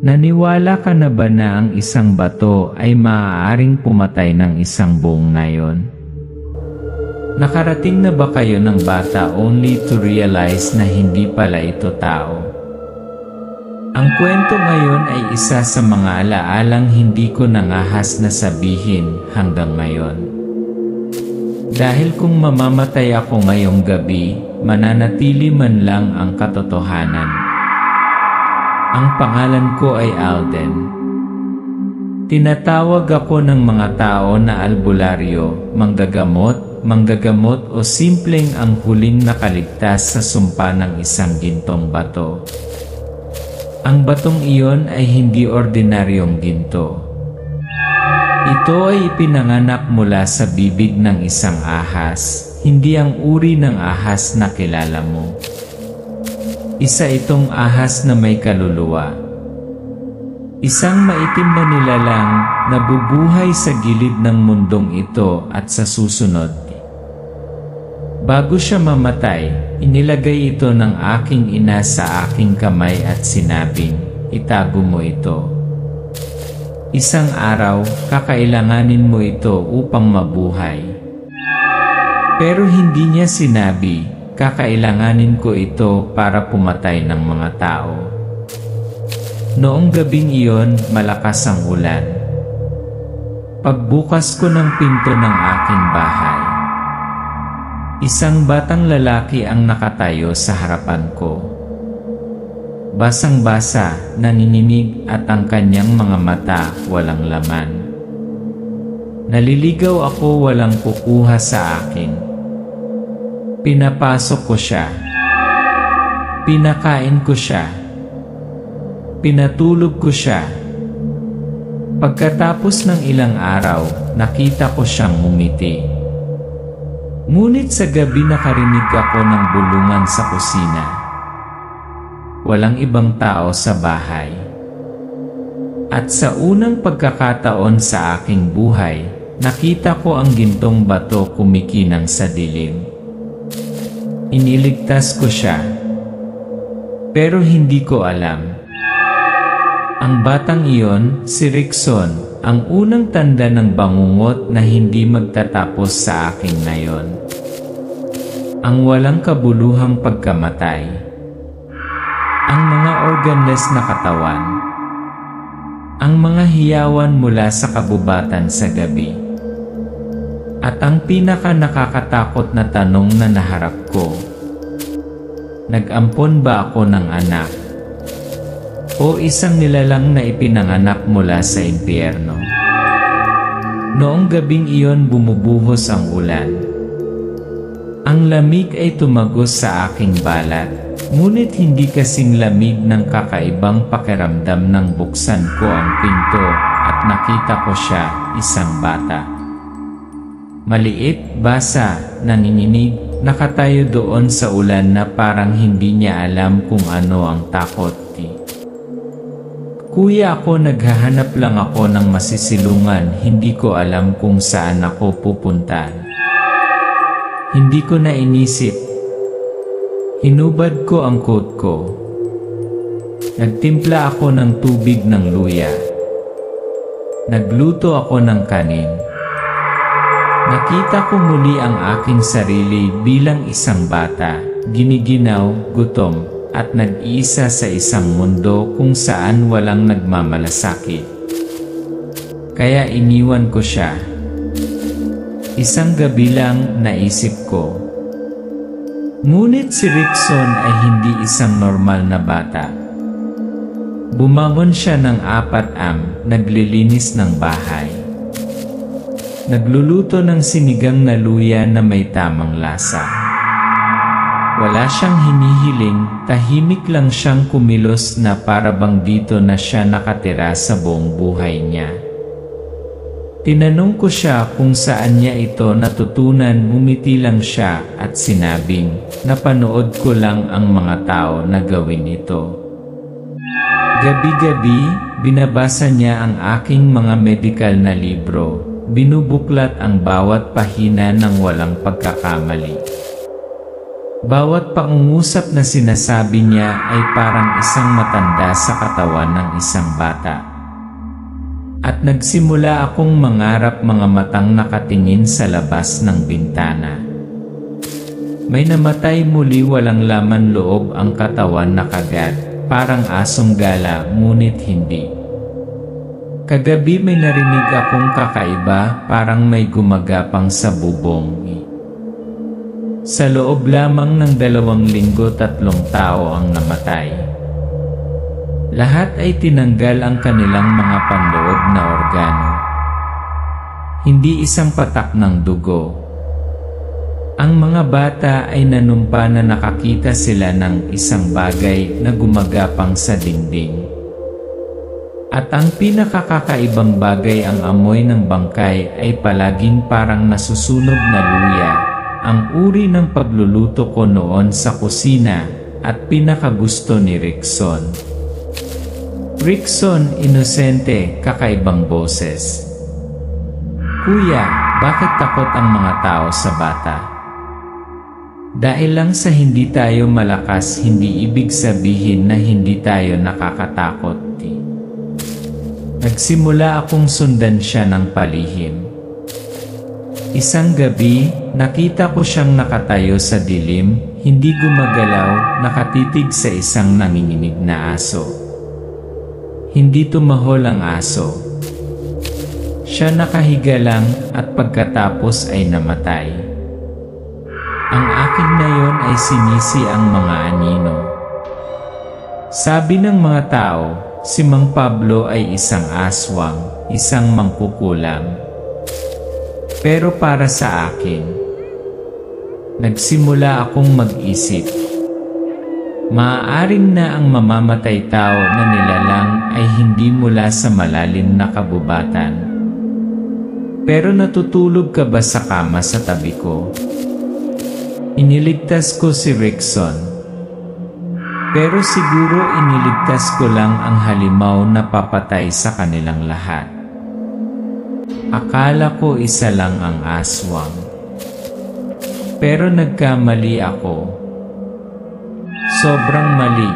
Naniwala ka na ba na ang isang bato ay maaaring pumatay ng isang buong nayon? Nakarating na ba kayo ng bata only to realize na hindi pala ito tao? Ang kwento ngayon ay isa sa mga alaalang hindi ko nangahas na sabihin hanggang ngayon. Dahil kung mamamatay ako ngayong gabi, mananatili man lang ang katotohanan. Ang pangalan ko ay Alden. Tinatawag ako ng mga tao na albularyo, manggagamot o simpleng ang huling nakaligtas sa sumpa ng isang gintong bato. Ang batong iyon ay hindi ordinaryong ginto. Ito ay ipinanganak mula sa bibig ng isang ahas, hindi ang uri ng ahas na kilala mo. Isa itong ahas na may kaluluwa. Isang maitim na nilalang na bubuhay sa gilid ng mundong ito at sa susunod. Bago siya mamatay, inilagay ito ng aking ina sa aking kamay at sinabing, "Itago mo ito. Isang araw, kakailanganin mo ito upang mabuhay." Pero hindi niya sinabi, kakailanganin ko ito para pumatay ng mga tao. Noong gabing iyon, malakas ang ulan. Pagbukas ko ng pinto ng aking bahay, isang batang lalaki ang nakatayo sa harapan ko. Basang-basa, nanininig at ang kanyang mga mata walang laman. Naliligaw ako, walang kukuha sa akin. Pinapasok ko siya. Pinakain ko siya. Pinatulog ko siya. Pagkatapos ng ilang araw, nakita ko siyang umiti. Ngunit sa gabi nakarinig ako ng bulungan sa kusina. Walang ibang tao sa bahay. At sa unang pagkakataon sa aking buhay, nakita ko ang gintong bato kumikinang sa dilim. Iniligtas ko siya. Pero hindi ko alam. Ang batang iyon, si Rickson, ang unang tanda ng bangungot na hindi magtatapos sa aking nayon. Ang walang kabuluhang pagkamatay. Ang mga organless na katawan. Ang mga hiyawan mula sa kabubatan sa gabi. At ang pinaka nakakatakot na tanong na naharap ko, nag-ampon ba ako ng anak? O isang nilalang na ipinanganak mula sa impyerno? Noong gabing iyon bumubuhos ang ulan. Ang lamig ay tumagos sa aking balat, ngunit hindi kasing lamig ng kakaibang pakiramdam nang buksan ko ang pinto at nakita ko siya, isang bata. Maliit, basa, nanininig, nakatayo doon sa ulan na parang hindi niya alam kung ano ang takot. "Kuya, ako naghahanap lang ako ng masisilungan, hindi ko alam kung saan ako pupunta." Hindi ko na inisip. Hinubad ko ang coat ko. Nagtimpla ako ng tubig ng luya. Nagluto ako ng kanin. Nakita ko muli ang aking sarili bilang isang bata, giniginaw, gutom, at nag-iisa sa isang mundo kung saan walang nagmamalasakit. Kaya iniwan ko siya. Isang gabi lang naisip ko. Ngunit si Rickson ay hindi isang normal na bata. Bumangon siya ng 4 naglilinis ng bahay. Nagluluto ng sinigang na luya na may tamang lasa. Wala siyang hinihiling, tahimik lang siyang kumilos na para bang dito na siya nakatira sa buong buhay niya. Tinanong ko siya kung saan niya ito natutunan, ngumiti lang siya at sinabing, "Napanood ko lang ang mga tao na gawin ito." Gabi-gabi, binabasa niya ang aking mga medikal na libro. Binubuklat ang bawat pahina ng walang pagkakamali. Bawat pangungusap na sinasabi niya ay parang isang matanda sa katawan ng isang bata. At nagsimula akong mangarap, mga matang nakatingin sa labas ng bintana. May namatay muli, walang laman loob ang katawan na kagat, parang asong gala, ngunit hindi. Kagabi may narinig akong kakaiba, parang may gumagapang sa bubong. Sa loob lamang ng 2 linggo, 3 tao ang namatay. Lahat ay tinanggal ang kanilang mga panloob na organo. Hindi isang patak ng dugo. Ang mga bata ay nanumpa na nakakita sila ng isang bagay na gumagapang sa dingding. At ang pinakakakaibang bagay, ang amoy ng bangkay ay palaging parang nasusunog na luya. Ang uri ng pagluluto ko noon sa kusina at pinakagusto ni Rickson. Rickson, inosente, kakaibang boses. Kuya, bakit takot ang mga tao sa bata? Dahil lang sa hindi tayo malakas, hindi ibig sabihin na hindi tayo nakakatakot. Nagsimula akong sundan siya ng palihim. Isang gabi, nakita ko siyang nakatayo sa dilim, hindi gumagalaw, nakatitig sa isang nanginginig na aso. Hindi tumahol ang aso. Siya nakahiga lang at pagkatapos ay namatay. Ang akin na yon ay sinisi ang mga anino. Sabi ng mga tao, si Mang Pablo ay isang aswang, isang mangkukulam. Pero para sa akin, nagsimula akong mag-isip. Maaaring na ang mamamatay tao na nilalang ay hindi mula sa malalim na kabubatan. Pero natutulog ka ba sa kama sa tabi ko? Iniligtas ko si Rickson. Pero siguro iniligtas ko lang ang halimaw na papatay sa kanilang lahat. Akala ko isa lang ang aswang. Pero nagkamali ako. Sobrang mali.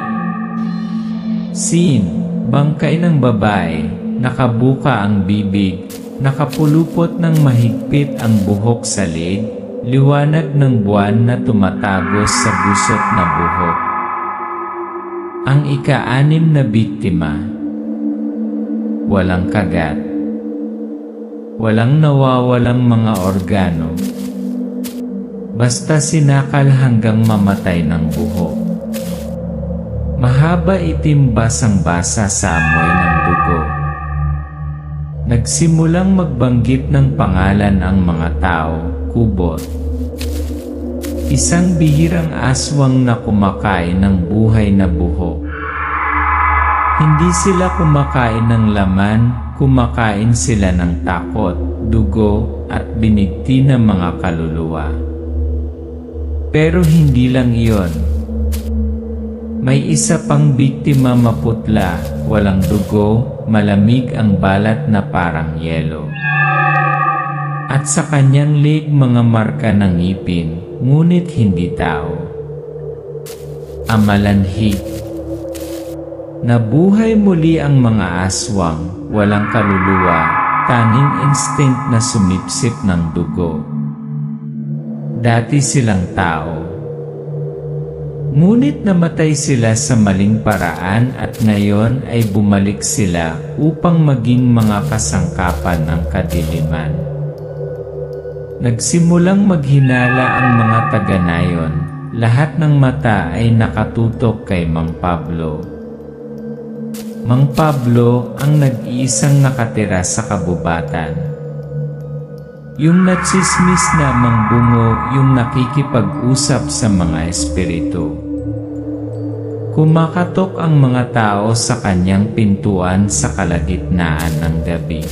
Scene, bangkay ng babae, nakabuka ang bibig, nakapulupot ng mahigpit ang buhok sa leeg, liwanag ng buwan na tumatagos sa gusot na buhok. Ang ika-6 na biktima. Walang kagat. Walang nawawalang mga organo. Basta sinakal hanggang mamatay ng buhok. Mahaba, itim, basang-basa sa amoy ng dugo. Nagsimulang magbanggit ng pangalan ang mga tao, kubot. Isang bihirang aswang na kumakain ng buhay na buhok. Hindi sila kumakain ng laman, kumakain sila ng takot, dugo, at binigti ng mga kaluluwa. Pero hindi lang iyon. May isa pang biktima, maputla, walang dugo, malamig ang balat na parang yelo. At sa kanyang leeg mga marka ng ngipin, ngunit hindi tao. Amalanhig. Nabuhay muli ang mga aswang, walang kaluluwa, tanging instinct na sumipsip ng dugo. Dati silang tao. Ngunit namatay sila sa maling paraan at ngayon ay bumalik sila upang maging mga kasangkapan ng kadiliman. Nagsimulang maghinala ang mga taga-nayon, lahat ng mata ay nakatutok kay Mang Pablo. Mang Pablo ang nag-iisang nakatira sa kabubatan. Yung natsismis na mangbungo, yung nakikipag-usap sa mga espiritu. Kumakatok ang mga tao sa kanyang pintuan sa kalagitnaan ng gabi.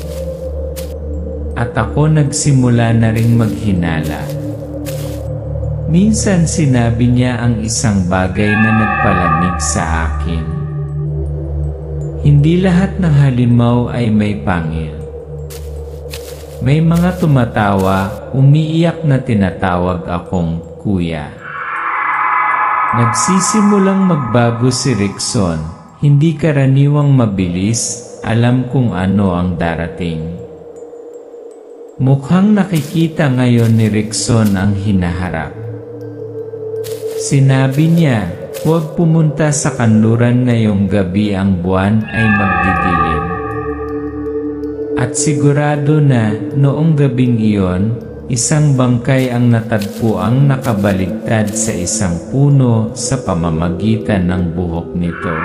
At ako nagsimula na ring maghinala. Minsan sinabi niya ang isang bagay na nagpalamig sa akin. Hindi lahat ng halimaw ay may pangil. May mga tumatawa, umiiyak na tinatawag akong kuya. Nagsisimulang magbago si Rickson, hindi karaniwang mabilis, alam kung ano ang darating. Mukhang nakikita ngayon ni Rickson ang hinaharap. Sinabi niya, huwag pumunta sa kanluran ngayong gabi, ang buwan ay magdidilim. At sigurado na noong gabing iyon, isang bangkay ang natagpuang nakabaligtad sa isang puno sa pamamagitan ng buhok nito.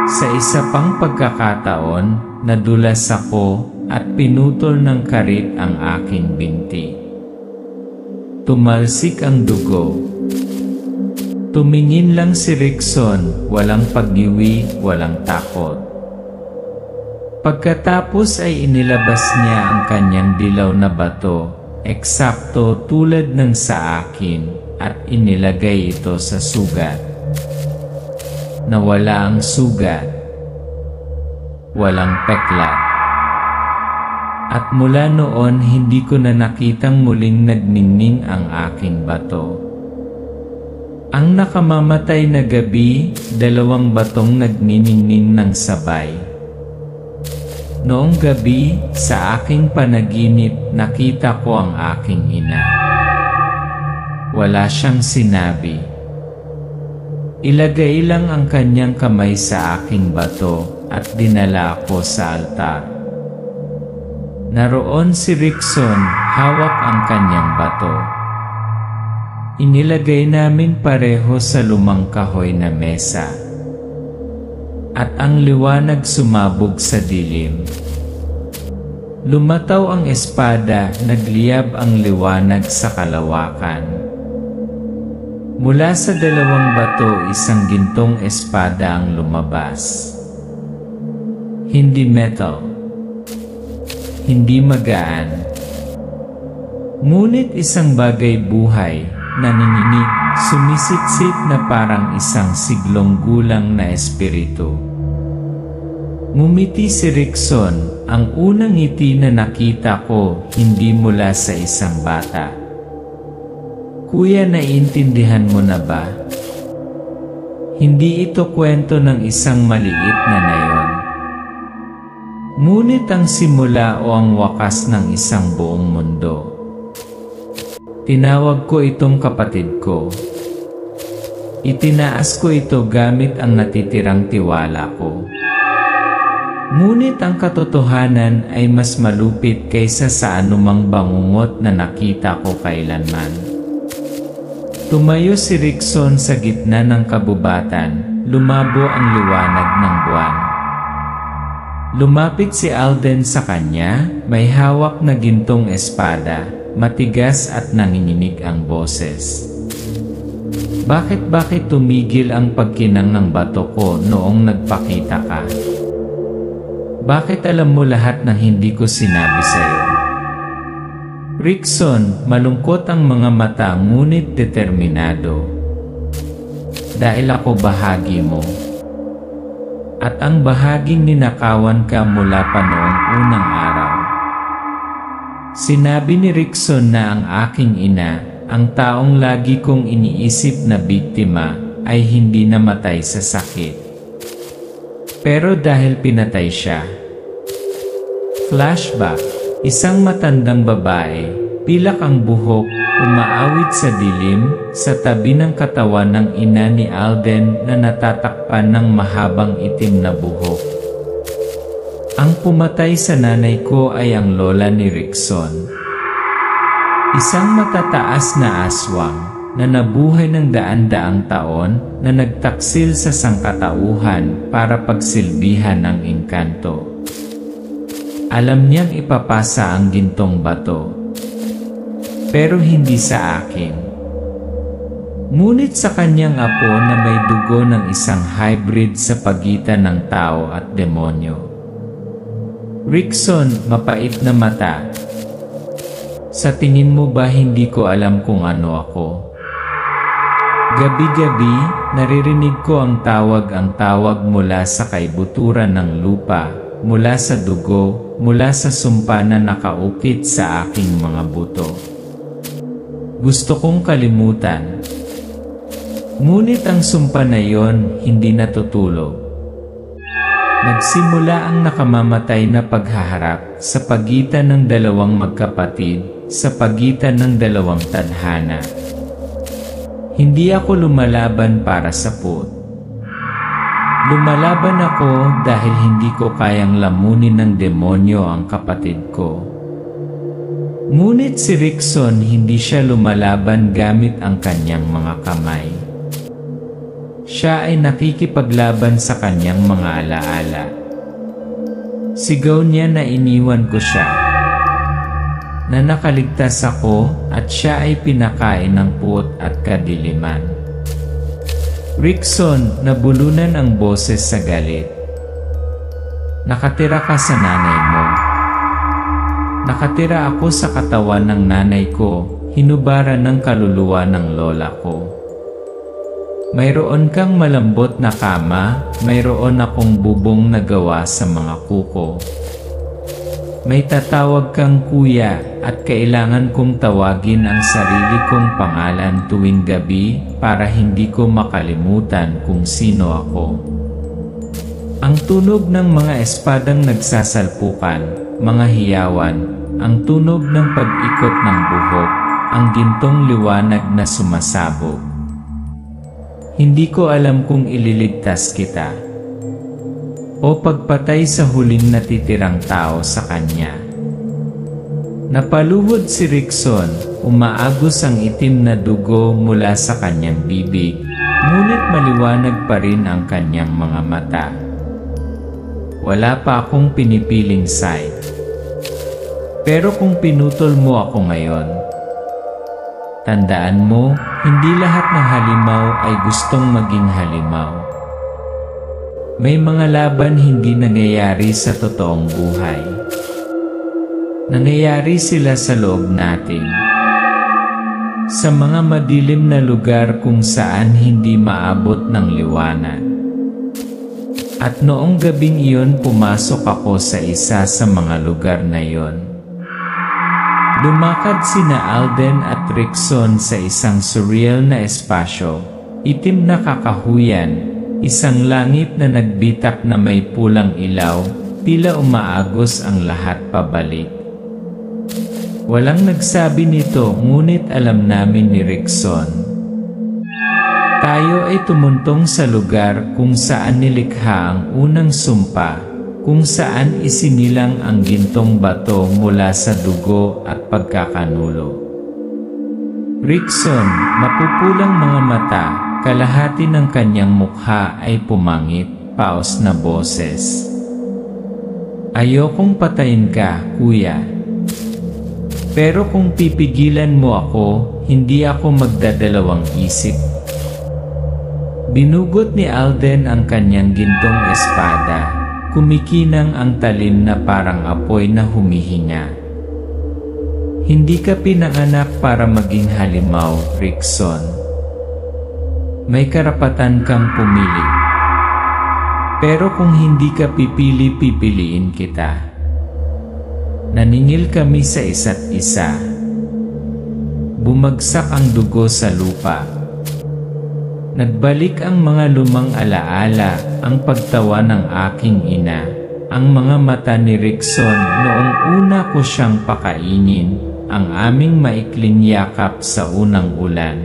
Sa isa pang pagkakataon, nadulas ako at pinutol ng karit ang aking binti. Tumalsik ang dugo. Tumingin lang si Rickson, walang paggiwi, walang takot. Pagkatapos ay inilabas niya ang kanyang dilaw na bato, eksakto tulad ng sa akin, at inilagay ito sa sugat. Nawala ang sugat. Walang peklat. At mula noon hindi ko na nakitang muling nagningning ang aking bato. Ang nakamamatay na gabi, 2 batong nagniningning ng sabay. Noong gabi, sa aking panaginip, nakita ko ang aking ina. Wala siyang sinabi. Ilagay lang ang kanyang kamay sa aking bato at dinala ako sa altar. Naroon si Rickson, hawak ang kanyang bato. Inilagay namin pareho sa lumang kahoy na mesa. At ang liwanag sumabog sa dilim. Lumataw ang espada, nagliyab ang liwanag sa kalawakan. Mula sa 2 bato, isang gintong espada ang lumabas. Hindi metal. Hindi magaan. Ngunit isang bagay buhay, nanginginig, sumisitsik na parang isang siglong gulang na espiritu. Ngumiti si Rickson, ang unang ngiti na nakita ko, hindi mula sa isang bata. Kuya, naiintindihan mo na ba? Hindi ito kwento ng isang maliit na nayon. Ngunit ang simula o ang wakas ng isang buong mundo. Tinawag ko itong kapatid ko. Itinaas ko ito gamit ang natitirang tiwala ko. Ngunit ang katotohanan ay mas malupit kaysa sa anumang bangungot na nakita ko kailanman. Tumayo si Rickson sa gitna ng kabubatan, lumabo ang liwanag ng buwan. Lumapit si Alden sa kanya, may hawak na gintong espada, matigas at nanginginig ang boses. Bakit tumigil ang pagkinang ng bato ko noong nagpakita ka? Bakit alam mo lahat ng hindi ko sinabi sa'yo? Rickson, malungkot ang mga mata ngunit determinado. Dahil ako bahagi mo. At ang bahaging ninakawan ka mula pa noong unang araw. Sinabi ni Rickson na ang aking ina, ang taong lagi kong iniisip na biktima, ay hindi namatay sa sakit. Pero dahil pinatay siya. Flashback, isang matandang babae, pilak ang buhok, umaawit sa dilim, sa tabi ng katawan ng ina ni Alden na natatakpan ng mahabang itim na buhok. Ang pumatay sa nanay ko ay ang lola ni Rickson. Isang matataas na aswang na nabuhay ng daan-daang taon na nagtaksil sa sangkatauhan para pagsilbihan ng engkanto. Alam niyang ipapasa ang gintong bato. Pero hindi sa akin. Ngunit sa kanyang apo na may dugo ng isang hybrid sa pagitan ng tao at demonyo. Rickson, mapait na mata. Sa tingin mo ba hindi ko alam kung ano ako? Gabi-gabi, naririnig ko ang tawag mula sa kaibuturan ng lupa, mula sa dugo, mula sa sumpa na nakaukit sa aking mga buto. Gusto kong kalimutan. Ngunit ang sumpa na yon hindi natutulog. Nagsimula ang nakamamatay na paghaharap sa pagitan ng dalawang magkapatid, sa pagitan ng dalawang tadhana. Hindi ako lumalaban para sa put. Lumalaban ako dahil hindi ko kayang lamunin ng demonyo ang kapatid ko. Ngunit si Rickson hindi siya lumalaban gamit ang kanyang mga kamay. Siya ay nakikipaglaban sa kanyang mga alaala. Sigaw niya na iniwan ko siya, na nakaligtas ako at siya ay pinakain ng puot at kadiliman. Rickson, nabulunan ang boses sa galit. Nakatira ka sa nanay mo. Nakatira ako sa katawan ng nanay ko, hinubaran ng kaluluwa ng lola ko. Mayroon kang malambot na kama, mayroon akong bubong na gawa sa mga kuko. May tatawag kang kuya at kailangan kong tawagin ang sarili kong pangalan tuwing gabi para hindi ko makalimutan kung sino ako. Ang tunog ng mga espadang nagsasalpukan, mga hiyawan, ang tunog ng pag-ikot ng buhok, ang gintong liwanag na sumasabog. Hindi ko alam kung ililigtas kita o pagpatay sa huling natitirang tao sa kanya. Napaluhod si Rickson, umaagos ang itim na dugo mula sa kanyang bibig, ngunit maliwanag pa rin ang kanyang mga mata. Wala pa akong pinipiling side. Pero kung pinutol mo ako ngayon, tandaan mo, hindi lahat ng halimaw ay gustong maging halimaw. May mga laban hindi nangyayari sa totoong buhay. Nangyayari sila sa loob natin. Sa mga madilim na lugar kung saan hindi maabot ng liwanag. At noong gabing iyon pumasok ako sa isa sa mga lugar na iyon. Lumakad sina Alden at Rickson sa isang surreal na espasyo, itim na kakahuyan, isang langit na nagbitak na may pulang ilaw, tila umaagos ang lahat pabalik. Walang nagsabi nito, ngunit alam namin ni Rickson. Tayo ay tumuntong sa lugar kung saan nilikha ang unang sumpa, kung saan isinilang ang gintong bato mula sa dugo at pagkakanulo. Rickson, mapupulang mga mata, kalahati ng kanyang mukha ay pumangit, paos na boses. Ayokong patayin ka, kuya. Pero kung pipigilan mo ako, hindi ako magdadalawang isip. Binugot ni Alden ang kanyang gintong espada. Kumikinang ang talim na parang apoy na humihinga. Hindi ka pinanganak para maging halimaw, Rickson. May karapatan kang pumili. Pero kung hindi ka pipili, pipiliin kita. Naningil kami sa isa't isa. Bumagsak ang dugo sa lupa. Nagbalik ang mga lumang alaala, ang pagtawa ng aking ina, ang mga mata ni Rickson noong una ko siyang pakainin, ang aming maikling yakap sa unang ulan.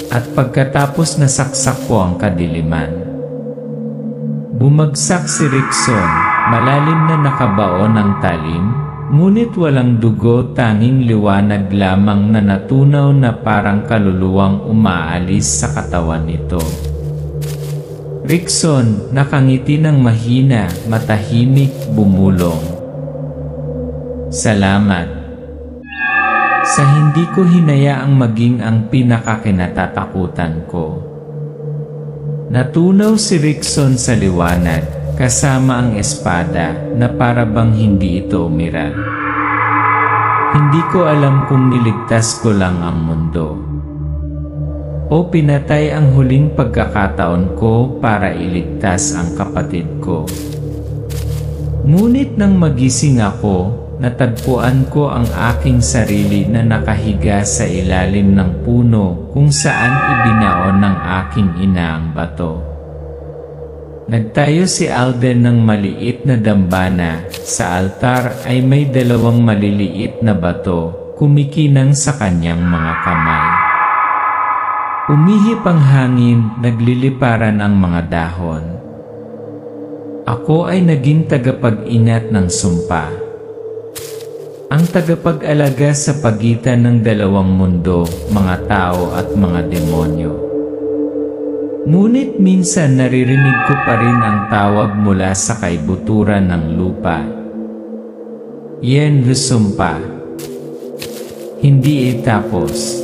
At pagkatapos nasaksak ko ang kadiliman. Bumagsak si Rickson, malalim na nakabaon ang talim, ngunit walang dugo, tanging liwanag lamang na natunaw na parang kaluluwang umaalis sa katawan nito. Rickson, nakangiti ng mahina, matahimik, bumulong. Salamat. Sa hindi ko hinayaang maging ang pinakakinatatakutan ko. Natunaw si Rickson sa liwanag, kasama ang espada na para bang hindi ito umiral. Hindi ko alam kung niligtas ko lang ang mundo o pinatay ang huling pagkakataon ko para iligtas ang kapatid ko. Ngunit nang magising ako, natagpuan ko ang aking sarili na nakahiga sa ilalim ng puno kung saan ibinaon ng aking ina ang bato. Nagtayo si Alden ng maliit na dambana. Sa altar ay may 2 maliliit na bato, kumikinang sa kanyang mga kamay. Umihip ang hangin, nagliliparan ang mga dahon. Ako ay naging tagapag-inat ng sumpa. Ang tagapag-alaga sa pagitan ng 2 mundo, mga tao at mga demonyo. Ngunit minsan naririnig ko pa rin ang tawag mula sa kaibuturan ng lupa. Yan sumpa. Hindi itapos.